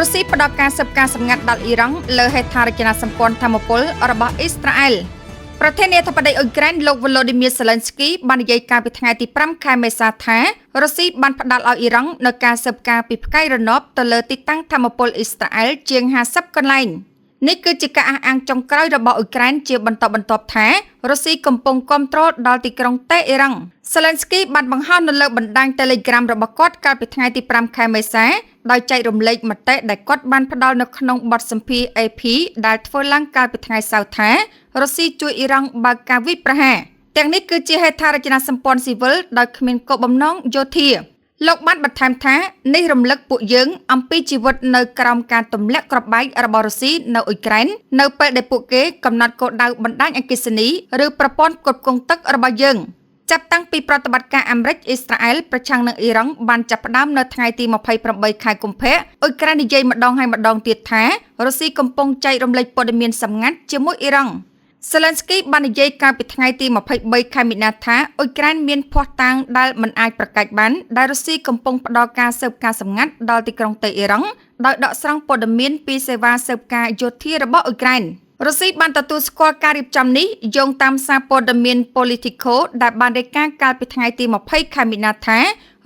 រុស្ស៊ីផ្ដល់ការស៊ើបការសម្ងាត់ដល់អ៊ីរ៉ង់លើហេដ្ឋារចនាសម្ព័ន្ធថាមពលរបស់អ៊ីស្ត្រាអែលប្រធានាធិបតីអ៊ុយក្រែនលោក Volodymyr Zelensky បាននិយាយកាលពីថ្ងៃទី5ខែមេសាថារុស្ស៊ីបានផ្ដល់ឲ្យអ៊ីរ៉ង់នូវការស៊ើបការពីផ្កាយរណបទៅលើទីតាំងថាមពលអ៊ីស្ត្រាអែលជាង50កន្លែងនេះគឺជាការអះអាងចុងក្រោយរបស់អ៊ុយក្រែនជាបន្តបន្ទាប់ថារុស្ស៊ីកំពុងគាំទ្រដល់ទីក្រុងតេអ៊ីរ៉ង់ Zelensky បានបង្ហោះនៅលើបណ្ដាញ Telegram របស់គាត់កាលពីថ្ងៃទី5ខែមេសាដោយចែករំលែកមតិដែលគាត់បានផ្ដល់នៅក្នុងបទសម្ភាសន៍ AP ដែលធ្វើឡើងកាលពីថ្ងៃសៅរ៍ថារុស្ស៊ីជួយអ៊ីរ៉ង់បើកការវាយប្រហារទាំងនេះគឺជាហេដ្ឋារចនាសម្ព័ន្ធស៊ីវិលដោយគ្មានគោលបំណងយោធាលោកបានបន្ថែមថានេះរំលឹកពួកយើងអំពីជីវិតនៅក្រោមការទម្លាក់គ្រាប់បែករបស់រុស្ស៊ីនៅអ៊ុយក្រែននៅពេលដែលពួកគេកំណត់គោលដៅបណ្ដាញអគ្គិសនីឬប្រព័ន្ធផ្គត់ផ្គង់ទឹករបស់យើងចាប់តាំងពីប្រតិបត្តិការអាមេរិកអ៊ីស្ត្រាអែលប្រឆាំងនឹងអ៊ីរ៉ង់បានចាប់ផ្ដើមនៅថ្ងៃទី28ខែកុម្ភៈអ៊ុយក្រែននិយាយម្ដងហើយម្ដងទៀតថារុស្ស៊ីកំពុងចែករំលែកព័ត៌មានសម្ងាត់ជាមួយអ៊ីរ៉ង់Zelensky បាននិយាយកាលពីថ្ងៃទី23ខែមីនាថាអ៊ុយក្រែនមានភស្តុតាងដែលមិនអាចប្រកែកបានដែលរុស្ស៊ីកំពុងផ្ដល់ការស៊ើបការសម្ងាត់ដល់ទីក្រុងតេអ៊ីរ៉ង់ដោយដកស្រង់ព័ត៌មានពីសេវាស៊ើបការយោធារបស់អ៊ុយក្រែនរុស្ស៊ីបានទទួលស្គាល់ការរៀបចំនេះយោងតាមសារព័ត៌មាន Politico ដែលបានរាយការណ៍កាលពីថ្ងៃទី20ខែមីនាថា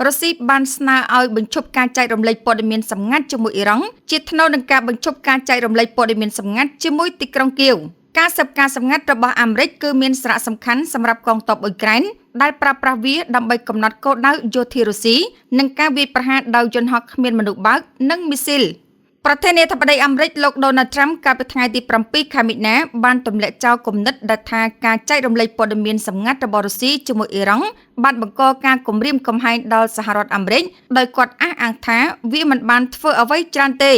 រុស្ស៊ីបានស្នើឲ្យបញ្ឈប់ការចែករំលែកព័ត៌មានសម្ងាត់ជាមួយអ៊ីរ៉ង់ជាថ្នូវនឹងការបញ្ឈប់ការចែករំលែកព័ត៌មានសម្ងាត់ជាមួយទីក្រុងគៀវការស៊ើបការសម្ងាត់របស់អាមេរិកគឺមានសារៈសំខាន់សម្រាប់កងទ័ពអ៊ុយក្រែនដែលប្រើប្រាស់វាដើម្បីកំណត់គោលដៅយោធារុស្ស៊ីនិងការវាយប្រហារដោយយន្តហោះគ្មានមនុស្សបើកនិងមីស៊ីលប្រធានាធិបតីអាមេរិកលោក Donald Trump កាលពីថ្ងៃទី7ខែមិនិនាបានទម្លាក់ចោលគំនិតដែលថាការចែករំលែកព័ត៌មានសម្ងាត់របស់រុស្ស៊ីជាមួយអ៊ីរ៉ង់បានបង្កការគំរាមកំហែងដល់សហរដ្ឋអាមេរិកដោយគាត់អះអាងថាវាមិនបានធ្វើអ្វីច្រើនទេ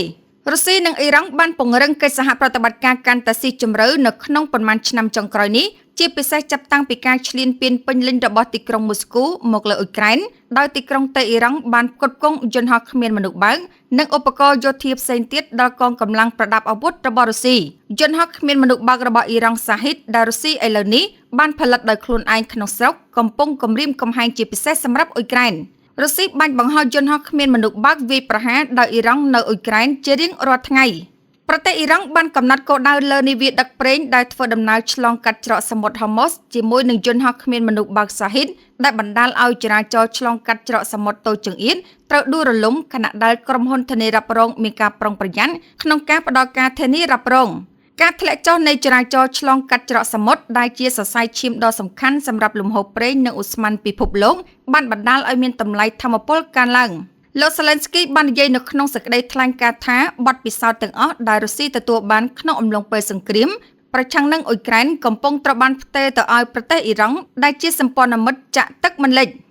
រុស្ស៊ីនិងអ៊ីរ៉ង់បានពង្រឹងកិច្ចសហប្រតិបត្តិការកាន់តែស៊ីជម្រៅនៅក្នុងប៉ុន្មានឆ្នាំចុងក្រោយនេះជាពិសេសចាប់តាំងពីការឈ្លានពានពេញលេញរបស់ទីក្រុងមូស្គូមកលើអ៊ុយក្រែនដោយទីក្រុងតេអ៊ីរ៉ង់បានផ្គត់ផ្គង់យន្តហោះគ្មានមនុស្សបើកនិងឧបករណ៍យោធាផ្សេងទៀតដល់កងកម្លាំងប្រដាប់អាវុធរបស់រុស្ស៊ីយន្តហោះគ្មានមនុស្សបើករបស់អ៊ីរ៉ង់សាហ៊ីតដែលរុស្ស៊ីឥឡូវនេះបានផលិតដោយខ្លួនឯងក្នុងស្រុកកំពុងគំរាមកំហែងជាពិសេសសម្រាប់អ៊ុយក្រែនរុស្ស៊ីបាញ់បង្ហោះយន្តហោះគ្មានមនុស្សបើកវាយប្រហារដោយអ៊ីរ៉ង់នៅអ៊ុយក្រែនជារៀងរាល់ថ្ងៃប្រទេសអ៊ីរ៉ង់បានកំណត់គោលដៅលើនាវាដឹកប្រេងដែលធ្វើដំណើរឆ្លងកាត់ច្រកសមុទ្រ Hormuz ជាមួយនឹងយន្តហោះគ្មានមនុស្សបើកសាហ៊ីតដែលបណ្ដាលឲ្យចរាចរណ៍ឆ្លងកាត់ច្រកសមុទ្រតូចចង្អៀតត្រូវដួលរលំខណៈដែលក្រុមហ៊ុនធានារ៉ាប់រងមានការប្រុងប្រយ័ត្នក្នុងការផ្ដល់ការធានារ៉ាប់រងការធ្លាក់ចុះនៃចរាចរណ៍ឆ្លងកាត់ច្រកសមុទ្រដែលជាសរសៃឈាមដ៏សំខាន់សម្រាប់លំហូរប្រេងនិងឧស្ម័នពិភពលោកបានបណ្ដាលឲ្យមានតម្លៃថាមពលកើនឡើងលោក Zelensky បាននិយាយនៅក្នុងសេចក្តីថ្លែងការណ៍ថាបទពិសោធន៍ទាំងអស់ដែលរុស្ស៊ីទទួលបានក្នុងអំឡុងពេលសង្គ្រាមប្រឆាំងនឹងអ៊ុយក្រែនកំពុងត្រូវបានផ្ទេរទៅឲ្យប្រទេសអ៊ីរ៉ង់ដែលជាសម្ព័ន្ធមិត្តចាក់ទឹកមិនលិច